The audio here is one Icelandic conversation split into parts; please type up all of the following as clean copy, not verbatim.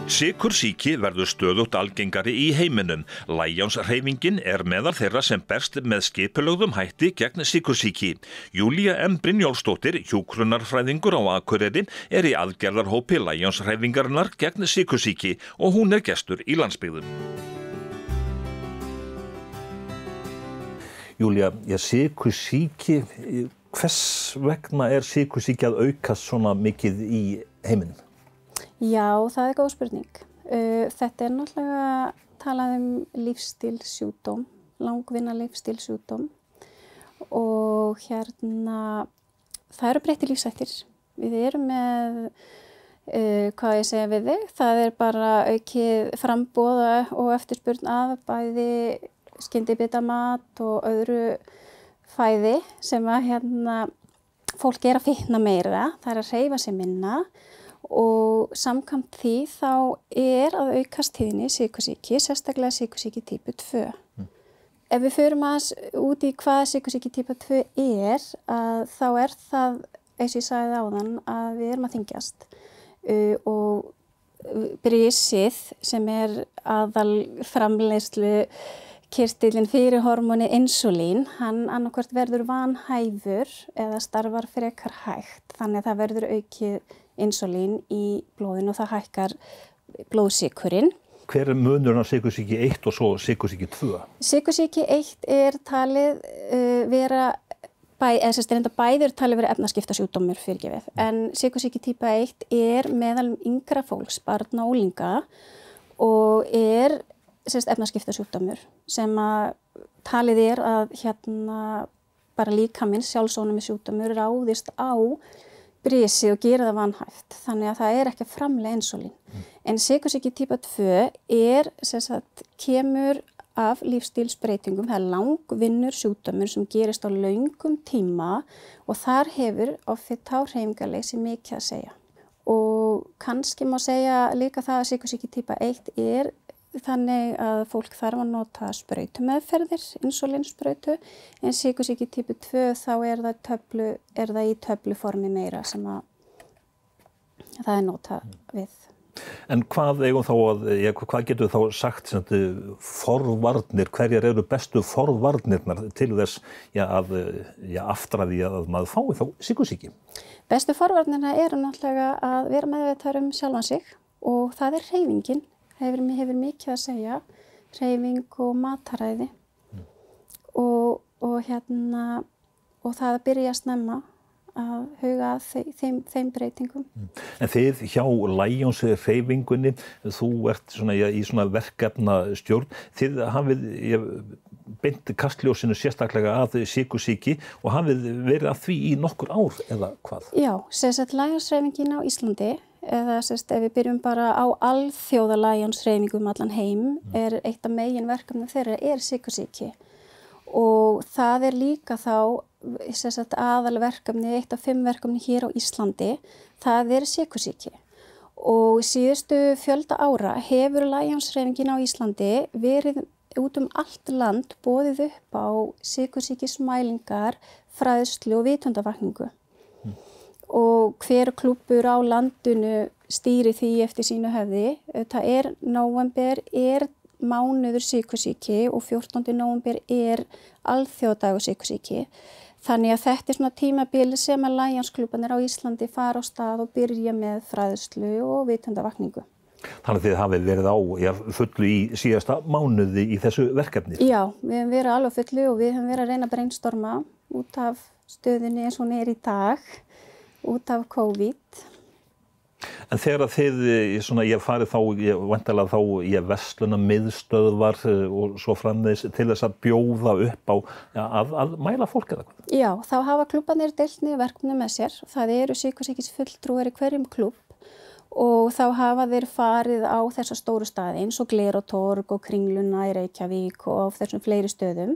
Sykursýki verður stöðugt algengari í heiminum. Lions-hreyfingin meðal þeirra sem berst með skipulögðum hætti gegn sykursýki. Júlía M. Brynjólfsdóttir, hjúkrunarfræðingur á Akureyri, í aðgerðarhópi Lions-hreyfingarinnar gegn sykursýki og hún gestur í landsbyggðum. Júlía, sykursýki, hvers vegna sykursýki að aukast svona mikið í heiminum? Já, það góð spurning. Þetta náttúrulega talað lífsstílssjúkdóm, langvinna lífsstílssjúkdóm og það eru breyttir lífshættir. Við erum með, hvað ég segja við þig, það bara aukið framboð og eftirspurn að bæði skyndibitamat og öðru fæði sem að fólk að fitna meira, það að hreyfa sig minna. Og samkvæmt því þá að aukast tíðni sykursýki, sérstaklega sykursýki típu 2. Ef við förum út í hvað sykursýki típu 2 þá það, eins og ég sagði áðan, að við erum að þyngjast og brisið sem aðal framleiðslu kirtillinn fyrir hormóni insulín, hann annaðhvort verður vanhæfur eða starfar frekar hægt, þannig að það verður aukið insulín í blóðinu og það hækkar blóðsykurinn. Hver munurinn á sykursýki 1 og svo sykursýki 2? Sykursýki 1 talið vera, bæði talið vera efnaskiptasjúkdómur fyrirgefið, en sykursýki típa 1 meðal yngra fólks, barna og unglinga og efnaskiptasjúkdómur sem að talið að bara líkaminn, sjálfsónæmi sjúkdómur ráðist á brisi og gera það vanhæft, þannig að það ekki að framleiða insulín. En sykursýki típa 2 kemur af lífsstílsbreytingum, það langvinnur sjúkdómur sem gerist á löngum tíma og þar hefur offitu-hreyfingarleysi mikið að segja. Og kannski má segja líka það að sykursýki típa 1 þannig að fólk þarf að nota sprautumeðferðir, insúlínsprautu, en sykursýki típu 2 þá það í töfluformi meira sem að það notað við. En hvað hvað getur þá sagt forvarnir, hverjar eru bestu forvarnirnar til þess að aftra því að maður fái þá sykursýki? Bestu forvarnirna náttúrulega að vera meðvitaður sjálfan sig og það hreyfingin. Hefur mikið að segja, hreyfing og mataræði og það að byrja snemma að huga að þeim breytingum. En þið hjá Lions-hreyfingunni, þú í svona verkefnastjórn, þið hafið beint kastljósinu sérstaklega að sykursýki og hafið verið að því í nokkur ár eða hvað? Já, Lions-hreyfingin á Íslandi, eða ef við byrjum bara á alþjóða Lions-hreyfingum allan heim, eitt af meginverkefnum þeirra sykursýki og það líka þá aðalverkefni, eitt af 5 verkefni hér á Íslandi, það sykursýki og síðustu fjölda ára hefur Lions-hreyfingin á Íslandi verið út allt land boðið upp á sykursýkismælingar, fræðslu og vitundarvakningu. Og hver klúbbur á landinu stýri því eftir sínu höfði. Það nóvember mánuður sykursýki og 14. nóvember alþjóðadagur sykursýki. Þannig að þetta svona tímabil sem að Lions-klúbbarnir á Íslandi fara á stað og byrja með fræðslu og vitundarvakningu. Þannig að þið hafið verið á fullu í síðasta mánuði í þessu verkefni? Já, við höfum verið alveg fullu og við höfum verið að reyna að brainstorma út af stöðunni eins og hún í dag. Út af COVID. En þegar þið farið væntanlega í verslunarmiðstöðvar og svo framvegis til þess að bjóða upp á að mæla fólk eða hvað? Já, þá hafa klúbbarnir deilt niður verkefnum með sér. Það sykursýkisfulltrúar í hverjum klúbb og þá hafa þeir farið á þessa stóru staði eins og Glerártorg og Kringluna í Reykjavík og á þessum fleiri stöðum.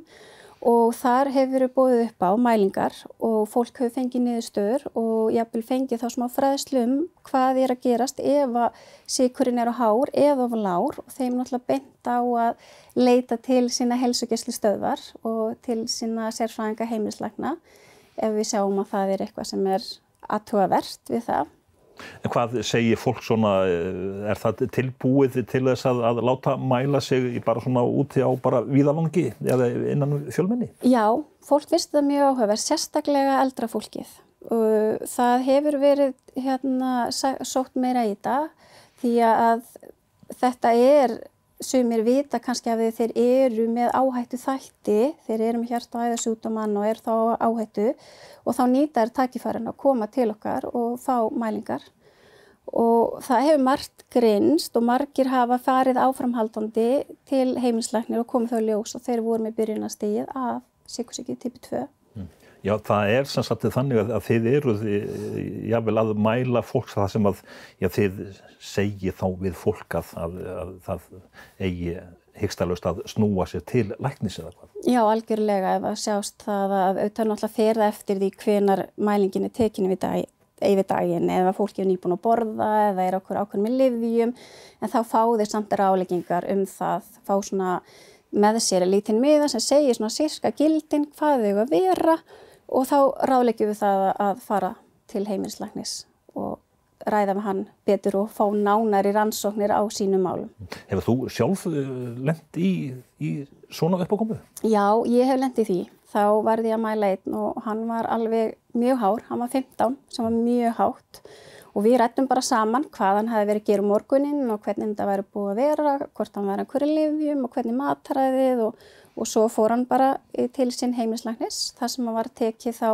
Og þar hefur verið boðið upp á mælingar og fólk hefur fengið niðurstöður og jafnvel fengið þá smá fræðslu hvað að gerast ef að sykurinn á hár eða of lágur og þeim náttúrulega beint á að leita til sína heilsugæslustöðvar og til sína sérfræðinga heimilislækna ef við sjáum að það eitthvað sem athugavert við það. En hvað segir fólk svona, það tilbúið til þess að láta mæla sig bara svona úti á bara víðavangi eða innan fjölmenni? Já, fólk finnst það mjög áhugaverð, sérstaklega eldra fólkið. Það hefur verið sótt meira í þetta því að þetta sumir vita kannski að þeir eru með áhættu þætti, þeir eru með hjarta- og æðasjúkdóma og þá áhættu og þá nýta tækifærin að koma til okkar og fá mælingar. Og það hefur margt greinst og margir hafa farið áframhaldandi til heimilislæknir og komið þau ljós og þeir voru með byrjunarstigið af sykursýki type 2. Já, það sem sagt þannig að þið eruð jafnvel að mæla fólks það sem að þið segið þá við fólk að það eigi hikstalaust að snúa sér til læknis eða hvað? Já, algjörlega ef að sjást það að auðvitað náttúrulega fer það eftir því hvenær mælingin tekin yfir daginn eða fólki nýbúin að borða eða ákveðin með lyfjum en þá fá þeir samt ráðleggingar það, fá svona með sér lítinn miða sem segir svona sirka gildin hvað þau að vera og þá ráðleggjum við það að fara til heimilislæknis og ræða með hann betur og fá nánari rannsóknir á sínum málum. Hefur þú sjálf lent í svona uppákomu? Já, ég hef lent í því. Þá varði ég að mæla einn og hann var alveg mjög hár, hann var 15 sem var mjög hátt og við ræddum bara saman hvað hann hefði verið að gera morguninn og hvernig þetta væri búið að vera, hvort hann væri einhverju lyfjum og hvernig mataræðið og svo fór hann bara til sinn heimilislæknis þar sem hann var tekið þá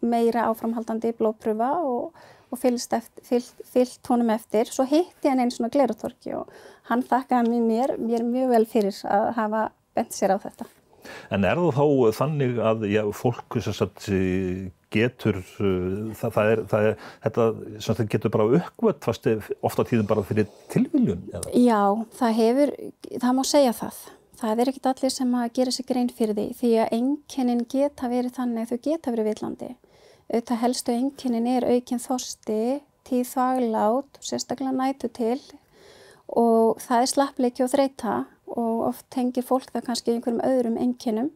meira áframhaldandi blóðprufa og fylgt honum eftir. Svo hitti hann einu svona Glerártorgi og hann þakkaði mér mjög vel fyrir að hafa bent sér á þetta. En það þá þannig að fólk sem sagt getur, þetta getur bara uppgötvast oft á tíðum bara fyrir tilviljun? Eða? Já, það má segja það. Það ekkert allir sem að gera sig grein fyrir því að einkennin geta verið þannig að þau geta verið villandi. Auðvitað helstu einkennin aukinn þorsti, tíð þvaglát, sérstaklega nætur til og það slappleiki og þreyta og oft tengir fólk það kannski einhverjum öðrum einkennum,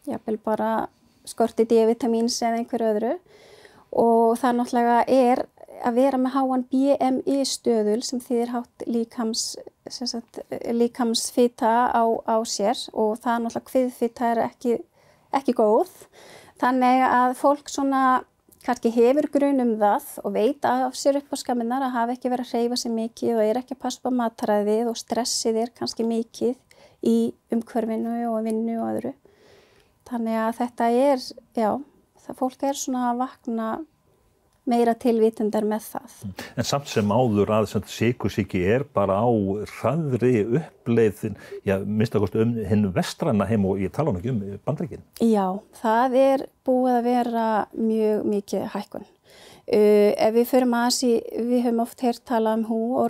jafnvel bara skorti D-vitamíns eða einhverju öðru og það náttúrulega að vera með háan BMI stöðul sem þýðir hátt líkamsfita á sér og það náttúrulega kviðfita ekki góð. Þannig að fólk svona kannski hefur grun það og veit af sér upp á skammirnar að hafa ekki verið að hreyfa sig mikið og ekki að passa upp á mataræðið og stressið kannski mikið í umhverfinu og vinnu og öðru. Þannig að þetta það fólk svona að vakna meira tilvitundar með það. En samt sem áður að sykursýki bara á hraðri uppleið, minnst að hinn vestræna heim og ég tala ekki Bandaríkin. Já, það búið að vera mjög mikið hækkun. Ef við förum við höfum oft heyrt tala WHO,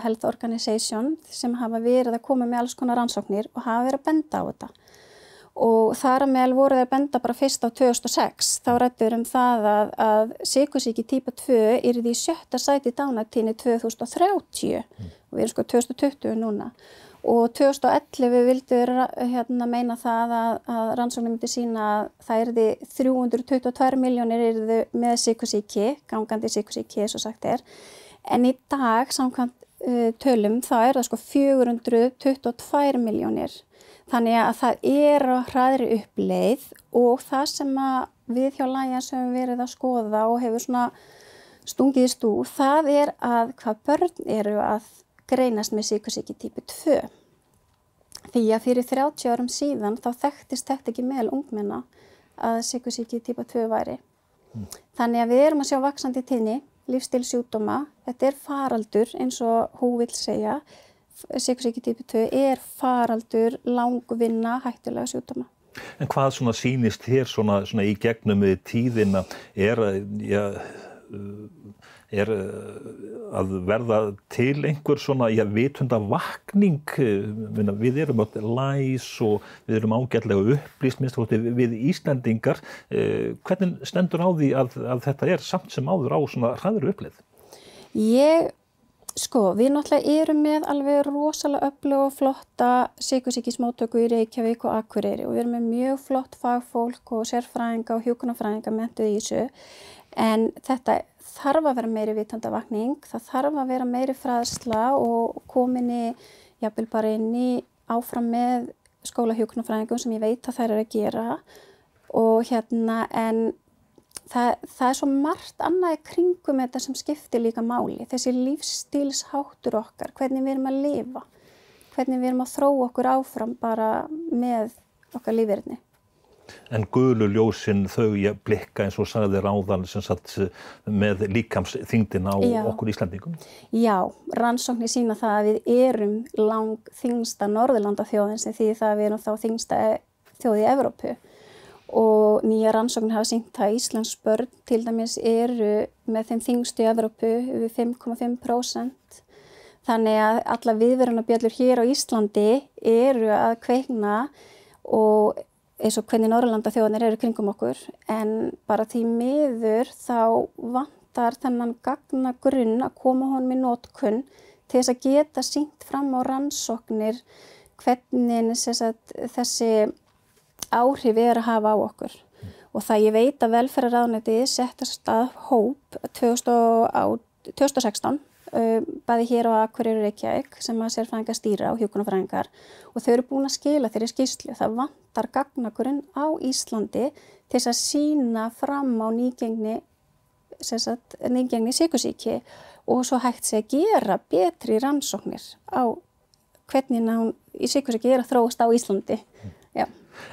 Health Organization, sem hafa verið að koma með alls konar rannsóknir og hafa verið að benda á þetta. Og þar að meðal voru þeir að benda bara fyrst á 2006. Þá ræddu það að sykursýki type 2 yrði í 7. sæti dánartíðni 2030 og við erum 2020 núna. Og 2011 vildu meina það að rannsóknin myndi sýna að það yrði 322 milljónir yrðu með sykursýki, gangandi sykursýki eins og sagt En í dag, samkvæmt tölum, þá það 422 milljónir. Þannig að það á hraðri uppleið og það sem við hjá Lions höfum verið að skoða og hefur svona stungið í stú, það að hvað börn eru að greinast með sykursýki type 2. Því að fyrir 30 árum síðan þá þekktist þetta ekki meðal ungmenna að sykursýki type 2 væri. Þannig að við erum að sjá vaxandi tíðni, lífsstílssjúkdóma, þetta faraldur eins og WHO vill segja. Sykursýki type 2 faraldur, langvinna, hættulega sjúkdóma. En hvað svona sýnist hér svona í gegnum tíðina að verða til einhver svona vitundavakning? Við erum öll læs og við erum ágætlega upplýst minnst við Íslendingar. Hvernig stendur á því að þetta samt sem áður á svona hraðri uppleið? Við náttúrulega erum með alveg rosalega öfluga og flotta sykursýkismóttöku í Reykjavík og Akureyri og við erum með mjög flott fagfólk og sérfræðinga og hjúkrunarfræðinga menntuð í þessu. En þetta þarf að vera meiri vitundavakning, það þarf að vera meiri fræðsla og kominni jafnvel bara inn í áfram með skólahjúkrunarfræðingum sem ég veit að þær eru að gera og en það svo margt annað í kringum þetta sem skiptir líka máli, þessi lífsstílsháttur okkar, hvernig við erum að lifa, hvernig við erum að þróa okkur áfram bara með okkar lífverðni. En gulu ljósin þau blikka eins og sagði ráðan sem satt með líkamsþyngdina á okkur Íslendingum? Já, rannsóknir sýna það að við erum langþyngsta Norðurlandaþjóðin sem því það að við erum þá þyngsta þjóð í Evrópu og nýja rannsóknir hafa sýnt að íslensk börn til dæmis eru með þeim þyngstu í Evrópu yfir 5,5%. Þannig að alla viðvörunarbjöllur hér á Íslandi eru að kveikna og eins og hvernig Norðurlandaþjóðirnar eru kringum okkur en bara því miður þá vantar þennan gagnagrunn að koma honum í notkun til þess að geta sýnt fram á rannsóknir hvernig þessi áhrif að hafa á okkur. Og það ég veit að velferðarráðuneytið setti af stað hóp 2016 bæði hér á Akureyri og Reykjavík sem að sérfræðingar stýra og hjúkrunarfræðingar og þau eru búin að skila þeirri skýrslu. Það vantar gagnagrunn á Íslandi til þess að sýna fram á nýgengni sykursýki og svo hægt sé að gera betri rannsóknir á hvernig sykursýki að þróast á Íslandi. Já.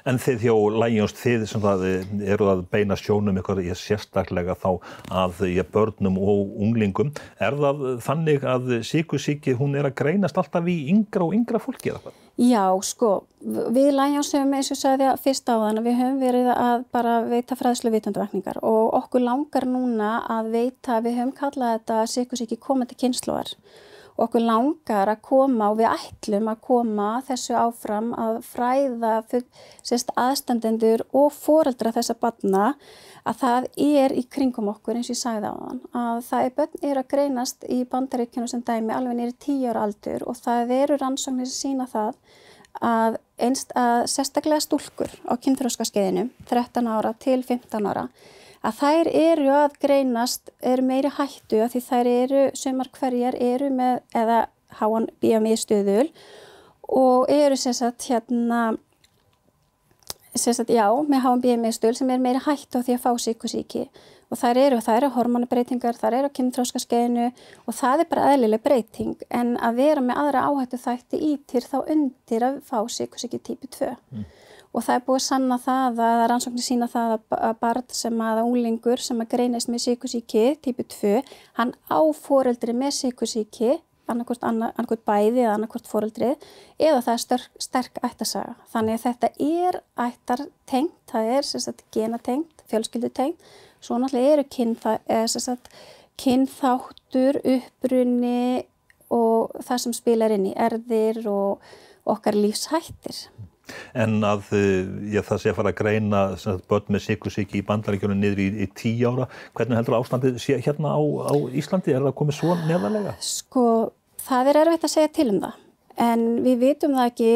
En þið hjá Lions, þið sem það eru að beina sjónum ykkur sérstaklega þá að börnum og unglingum. Það þannig að sykursýki hún að greinast alltaf í yngra og yngra fólki eða hvað? Já, sko, við Lions höfum eins og sagði fyrst áðan að við höfum verið að bara veita fræðslu vitundavakningar og okkur langar núna að veita, við höfum kallað þetta sykursýki komandi kynslóðar. Okkur langar að koma og við ætlum að koma þessu áfram að fræða aðstandendur og foreldra þessa barna að það í kringum okkur eins og ég sagði áðan að það börn að greinast í Bandaríkjunum sem dæmi alveg niður 10 ára aldur og það eru rannsóknir sem sýna það að sérstaklega stúlkur á kynþroskaskeiðinu 13 ára til 15 ára að þær eru að greinast, eru meiri hættu að því þær eru, sumar hverjar eru með eða háan BMI stuðul og eru með háan BMI stuðul sem meiri hættu á því að fá sykursýki og þær eru hormónabreytingar, þær eru á kynþroskaskeiðinu og það bara eðlileg breyting en að vera með aðra áhættu þætti ítir þá undir að fá sykursýki típu 2. Og það búið að sanna það að rannsóknir sýna það að barn sem að unglingur sem að greinast með sykursýki típu 2, hann á foreldri með sykursýki, annarkvort bæði eða annarkvort foreldrið, eða það sterk ættasaga. Þannig að þetta ættartengt, það genatengt, fjölskyldutengt, svo náttúrulega eru kynþáttur, uppruni og það sem spilar inn í erfðir og okkar lífshættir. En að það sé að fara að greina börn með sykursýki í Bandaríkjunum niður í 10 ára. Hvernig heldur ástandið sé hérna á Íslandi? Það komið svo neðarlega? Sko, það erfitt að segja til það. En við vitum það ekki,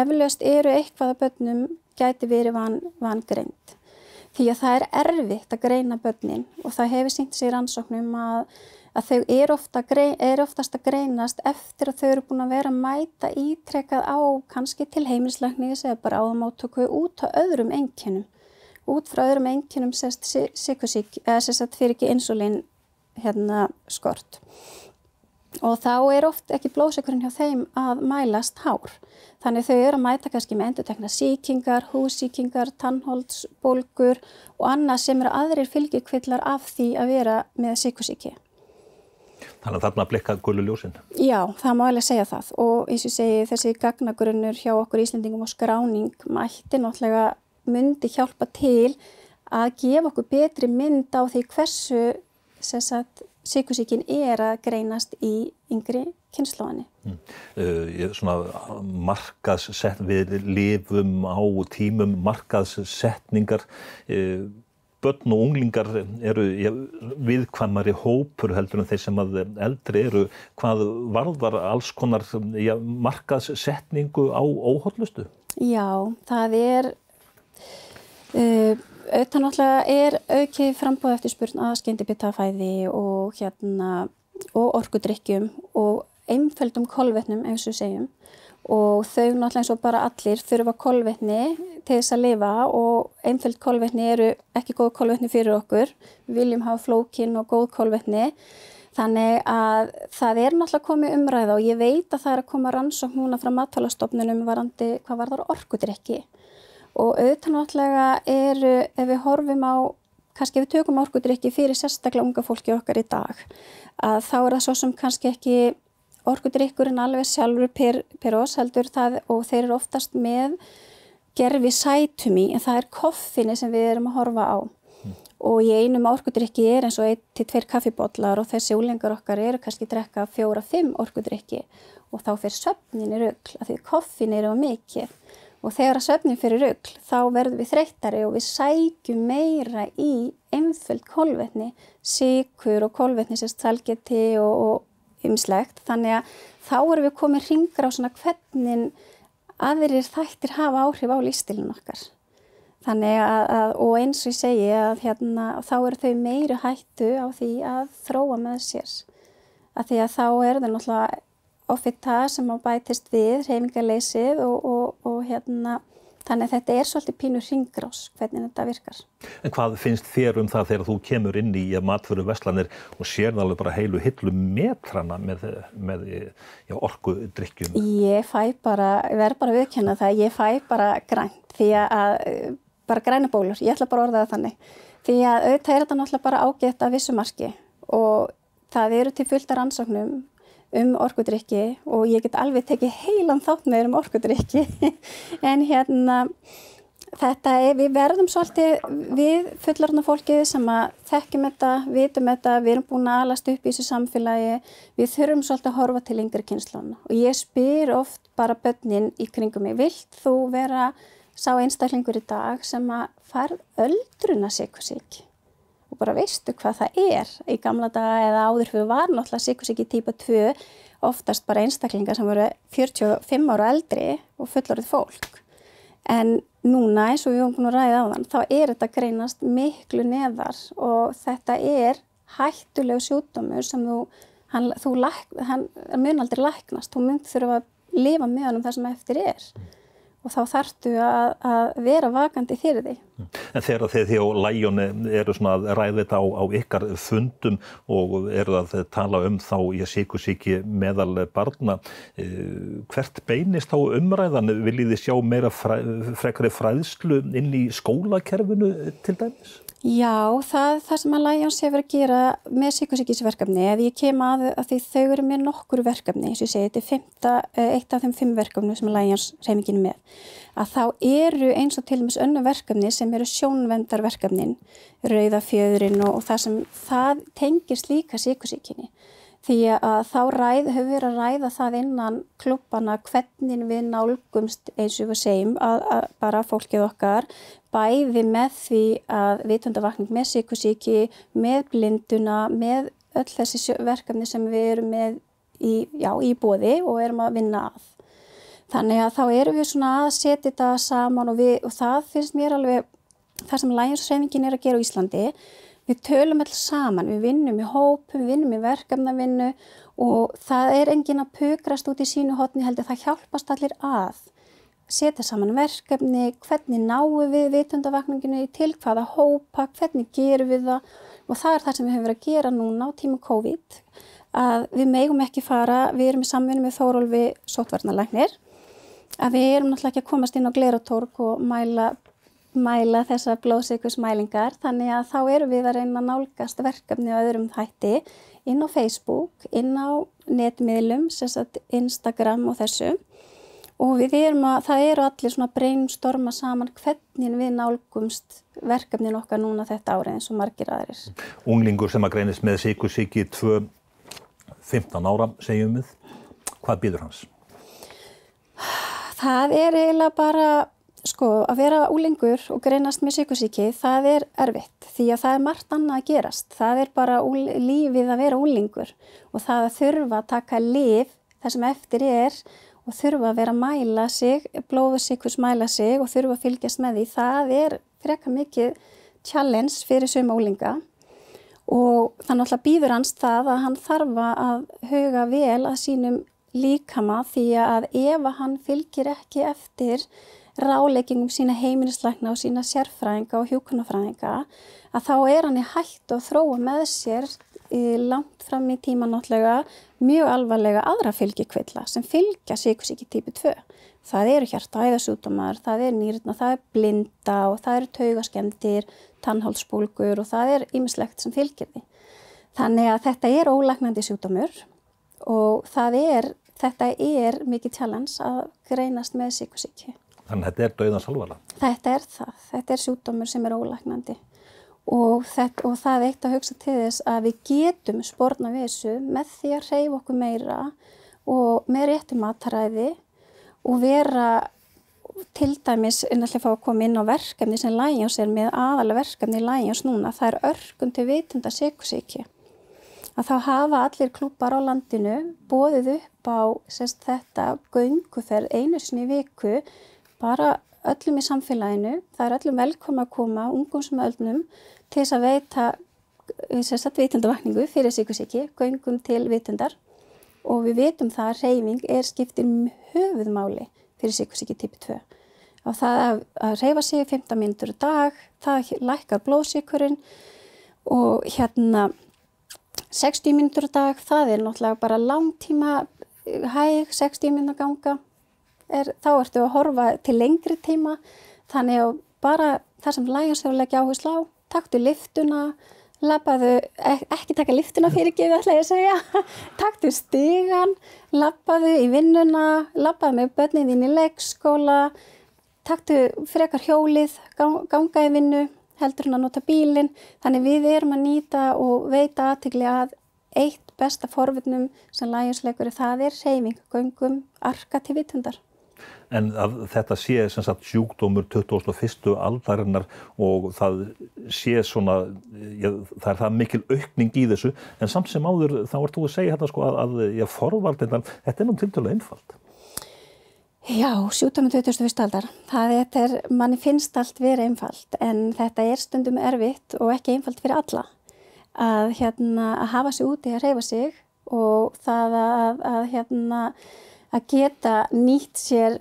eflaust eru eitthvað að börnum gæti verið vangreind. Því að það erfitt að greina börnin og það hefur sýnt sig í rannsóknum að þau oftast að greinast eftir að þau eru búin að vera að mæta ítrekað á kannski til heimilislæknis eða bara áðamóttöku út á öðrum einkennum. Út frá öðrum einkennum sykursýki, eða fyrir ekki insúlín skort. Og þá oft ekki blóðsykurinn hjá þeim að mælast hár. Þannig þau eru að mæta kannski með endurtekna sýkingar, húðsýkingar, tannholdsbólgur og annað sem eru aðrir fylgikvillar af því að vera með sykursýki. Þannig að þarna blikkað gulu ljósin. Já, það má alveg segja það og eins og segi þessi gagnagrunnur hjá okkur Íslendingum og skráning mætti náttúrulega myndi hjálpa til að gefa okkur betri mynd á því hversu sykursýkin að greinast í yngri kynslóðinni. Við lifum á tímum markaðssetningar. Börn og unglingar eru viðkvæmari hópur heldur en þeir sem að eldri eru. Hvað varðar alls konar markaðssetningu á óhollustu? Já, það Auðvitað náttúrulega aukið framboð eftirspurn að skyndibitafæði og orkudrykkjum og einföldum kolvetnum eins og segjum og þau náttúrulega eins og bara allir þurfa kolvetni til þess að lifa og einföld kolvetni eru ekki góð kolvetni fyrir okkur. Við viljum hafa flókin og góð kolvetni. Þannig að það náttúrulega komið umræða og ég veit að það að koma rannsókn núna frá Matvælastofnunum varðandi hvað varðar orkudrykki. Og auðvitað náttúrulega ef við horfum á, kannski ef við tökum orkudrykki fyrir sérstaklega unga fólki okkar í dag, að þá það svo sem kannski ekki orkudrykkurinn alveg sjálfur per oss heldur það og þeir eru oftast með gerfi sætumi en það koffíni sem við erum að horfa á. Og í einum orkudrykki eins og 1 til 2 kaffibollar og þessi úlingar okkar eru kannski drekka 4-5 orkudrykki og þá fer svefnin í rugl af því koffín eru mikið. Og þegar svefnin fyrir rugl, þá verðum við þreyttari og við sækjum meira í einföld kolvetni, sykur og kolvetni sem sælgæti og ýmislegt. Þannig að þá erum við komin hringra á svona hvernig aðrir þættir hafa áhrif á lífsstílinn okkar. Þannig að og eins og ég segi að þá eru þau meiri hættu á því að þróa með sér. Af því að þá það náttúrulega offita sem bætist við hreyfingarleysið og þannig að þetta svolítið pínu hringrás hvernig þetta virkar. En hvað finnst þér það þegar þú kemur inn í matvöruverslanir og sér alveg bara heilu hillu metrana með orkudrykkjum? Ég verð bara að viðurkenna það, ég fæ bara grænt því að bara græna bólur, ég ætla bara að orða það þannig. Því að auðvitað þetta náttúrulega bara ágætt að vissu marki og það eru til fullt af rannsóknum orkudrykki og ég get alveg tekið heilan þátt með orkudrykki en þetta við verðum svolítið við fullorðna fólkið sem að þekkjum þetta, vitum þetta, við erum búin að alast upp í þessu samfélagi, við þurfum svolítið að horfa til yngri kynslóðanna og ég spyr oft bara börnin í kringum mig, vilt þú vera sá einstaklingur í dag sem að fær öldruna sykursýki? Og bara veistu hvað það í gamla daga eða áður fyrir var náttúrulega sykursýki típa 2 oftast bara einstaklingar sem voru 45 ára eldri og fullorðið fólk. En núna eins og við höfum búin að ræða á þann, þá þetta greinast miklu neðar og þetta hættulegu sjúkdómur sem hann mun aldrei læknast, þú mun þurfa að lifa með honum það sem eftir og þá þarftu að vera vakandi fyrir því. En þegar þið á Lion eru svona að ræða þetta á ykkar fundum og eru að tala þá sykursýki meðal barna, hvert beinist þá umræðan? Viljið þið sjá meira frekari fræðslu inn í skólakerfinu til dæmis? Já, það sem að Lions hefur að gera með sykursýkisverkefni, ef ég kem að því þau eru með nokkur verkefni, eins og ég segi, þetta eitt af þeim 5 verkefnum sem Lions hreyfingin með, að þá eru eins og til dæmis önnur verkefni sem eru sjónverndarverkefnin, Rauða fjöðrin og það tengist líka sykursýkinni. Því að þá höfum við að ræða það innan klubbana hvernig við nálgumst eins og við segjum að bara fólkið okkar bæði með því að vitundarvakning með sykursýki, með blinduna, með öll þessi verkefni sem við erum með í boði og erum að vinna að. Þannig að þá erum við svona að setja þetta saman og það finnst mér alveg það sem Lions-hreyfingin að gera á Íslandi. Við tölum alls saman, við vinnum í hópum, við vinnum í verkefnavinnu og það enginn að pukrast út í sínu horni heldur, það hjálpast allir að setja saman verkefni, hvernig náum við vitundarvakninginu til hvaða hópa, hvernig gerum við það og það það sem við höfum verið að gera núna á tíma COVID, að við megum ekki fara, við erum í samvinnu með Þórólfi sóttvarnalæknir, að við erum náttúrulega ekki að komast inn á Glerártorg og mæla þessar blóðsykursmælingar, þannig að þá erum við að reyna að nálgast verkefni á öðrum hætti inn á Facebook, inn á netmiðlum, Instagram og þessu og það eru allir svona brainstorma saman hvernig við nálgumst verkefnin okkar núna þetta árið eins og margir aðrir. Unglingur sem að greinist með sykursýki 15 ára segjum við, hvað bíður hans? Það eiginlega bara að vera unglingur og greinast með sykursýki, það erfitt því að það margt annað að gerast. Það bara lífið að vera unglingur og það að þurfa að taka lyf það sem eftir og þurfa að vera að mæla sig, blóðsykurs mæla sig og þurfa að fylgjast með því. Það frekar mikið challenge fyrir suma unglinga og það náttúrulega býður hans það að hann þarf að huga vel að sínum líkama því að ef hann fylgir ekki eftir ráðleggingum sína heimilislækna og sína sérfræðinga og hjúkrunarfræðinga að þá hann í hættu að þróa með sér langt fram í tíma náttúrulega mjög alvarlega aðra fylgikvilla sem fylgja sykursýki típu 2. Það eru hjarta- og æðasjúkdómar, það nýrna, það blinda og það eru taugaskemmdir, tannholdsbólgur og það ýmislegt sem fylgir því. Þannig að þetta ólæknandi sjúkdómur og þetta mikið challenge að greinast með sykursýki. Þannig að þetta dauðans alvarlega? Þetta það. Þetta sjúkdómur sem ólæknandi. Og það eitt að hugsa til þess að við getum spornað við þessu með því að hreyfa okkur meira og með réttu mataræði og vera til dæmis náttúrulega fá að koma inn á verkefni sem Lions með aðalega verkefni Lions núna, það örkun til vitundar sykursýki. Að þá hafa allir klúbbar á landinu boðið upp á þetta gönguferð einu sinni í viku bara öllum í samfélaginu, það öllum velkomin að koma, ungum sem öllum, til þess að veita vitundavakningu fyrir sykursýki, göngum til vitundar og við vitum það að hreyfing skiptir höfuðmáli fyrir sykursýki típu 2. Og það að hreyfa sig 15 mínútur á dag, það lækkar blóðsykurinn og 60 mínútur á dag, það náttúrulega bara langtíma hæg, 60 mínútur ganga. Þá ertu að horfa til lengri tíma, þannig að bara það sem Lions hefur leggja áherslu á, taktu lyftuna, labbaðu, ekki taka lyftuna fyrirgefið ætla ég að segja, taktu stigann, labbaðu í vinnuna, labbaðu með börnin þín í leikskóla, taktu frekar hjólið, ganga í vinnu, heldur að nota bílinn, þannig við erum að nýta og veita athygli að eitt besta forvitnum sem Lions leggur það hreyfing, göngum, arka til vitundar. En að þetta sé sem sagt sjúkdómur 21. aldarinnar og það sé svona, það það mikil aukning í þessu, en samt sem áður þá ert þú að segja þetta sko að forvarnirnar, þetta nú tiltölulega einfalt. Já, sjúkdómur 21. aldar, manni finnst allt vera einfalt, en þetta stundum erfitt og ekki einfalt fyrir alla. Að hafa sig úti að hreyfa sig og það að geta nýtt sér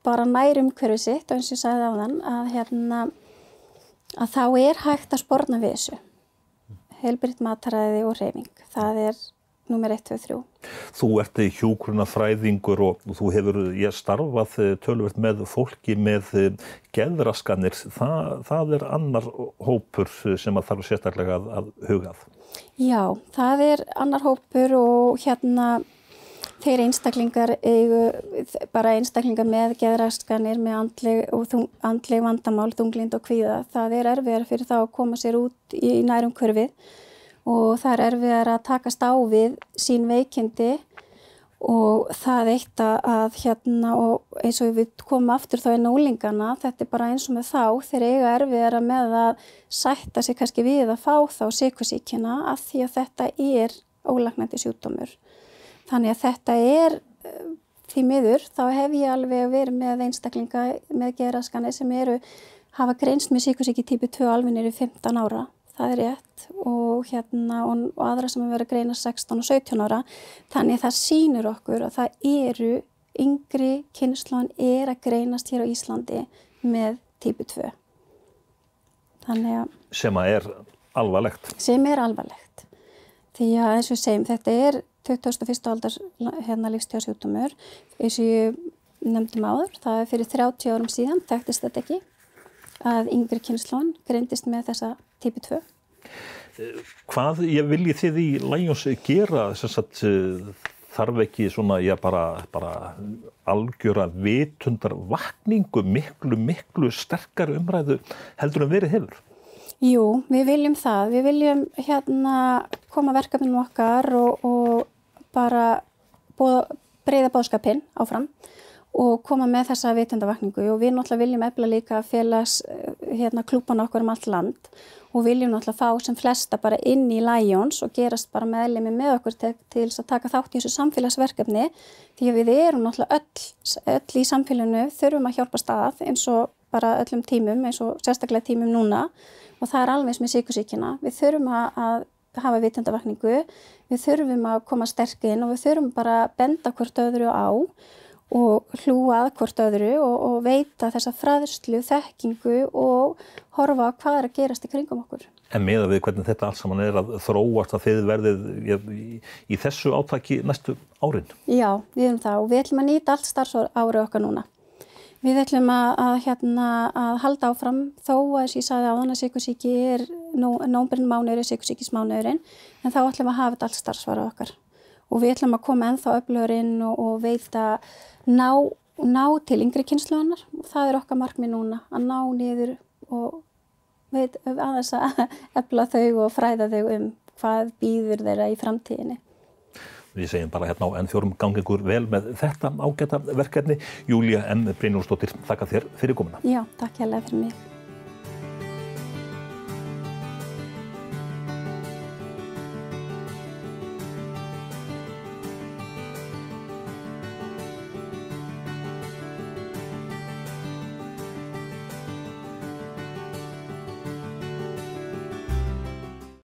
bara nær umhverfi sitt og eins og ég sagði áðan að þá hægt að sporna við þessu. Heilbrigt mataræði og hreyfing. Það númer 1, 2, 3. Þú ert hjúkrunarfræðingur og þú hefur starfað töluvert með fólki með geðraskanir. Það annar hópur sem að þarf sérstaklega að hugað. Já, það annar hópur og þeir einstaklingar bara einstaklingar með geðraskanir, með andleg vandamál, þunglynd og kvíða. Það erfiðara fyrir þá að koma sér út í nærumhverfið og það erfiðara að takast á við sín veikindi og það eitt að og eins og við komum aftur þá úlingana, þetta bara eins og með þá, þeir eiga erfiðara með að sætta sig kannski við að fá þá sykursýkina af því að þetta ólæknandi sjúkdómur. Þannig að þetta því miður, þá hef ég alveg verið með einstaklinga með geðraskanir sem hafa greinst með sykursýki típu 2 alveg niður í 15 ára. Það rétt og aðra sem verið að greina 16 og 17 ára. Þannig að það sýnir okkur að það yngri kynslóðin að greinast hér á Íslandi með típu 2. Þannig að sem alvarlegt. Sem alvarlegt. Því að eins og við segjum, þetta 21. aldar lífstíðasjúkdómur, eins og ég nefndum áður, það fyrir 30 árum síðan þekktist þetta ekki að yngri kynslóðin greindist með þessa típu 2. Hvað viljið þið í Lions gera þarf ekki svona bara algjöra vitundarvakningu, miklu sterkari umræðu heldur en verið hefur? Jú, við viljum það. Við viljum koma verkefnum okkar og bara breiða boðskapinn áfram og koma með þessa vitundavakningu og við náttúrulega viljum efla líka félags klúbbana okkar allt land og viljum náttúrulega fá sem flesta bara inn í Lions og gerast bara meðlimi með okkur til þess að taka þátt í þessu samfélagsverkefni því að við náttúrulega öll í samfélaginu þurfum að hjálpa stað eins og bara öllum tímum eins og sérstaklega tímum núna og það alveg eins með sykursýkina. Við þurfum að hafa vitundavakningu, við þurfum að koma sterk inn og við þurfum bara að benda hvort öðru á og hlúa að hvort öðru og veita þessa fræðslu, þekkingu og horfa á hvað að gerast í kringum okkur. En miðað við hvernig þetta allt saman að þróast að þið verðið í þessu átaki næstu árin? Já, við erum það og við ætlum að nýta allt starfsári okkar núna. Við ætlum að halda áfram þó að ég sagði áðan að sykursýki nóvembermánuður sykursýkismánuðurinn en þá ætlum að hafa þetta allt starfsári okkar. Og við ætlum að koma ennþá öflugur inn og veita ná til yngri kynslóðanar og það okkar markmið núna að ná niður og aðeins að efla þau og fræða þau hvað býður þeirra í framtíðinni. Við segjum bara hérna á N4 gangi ykkur vel með þetta ágæta verkefni. Júlía M. Brynjólfsdóttir, þakka þér fyrir komuna. Já, takk hérlega fyrir mig.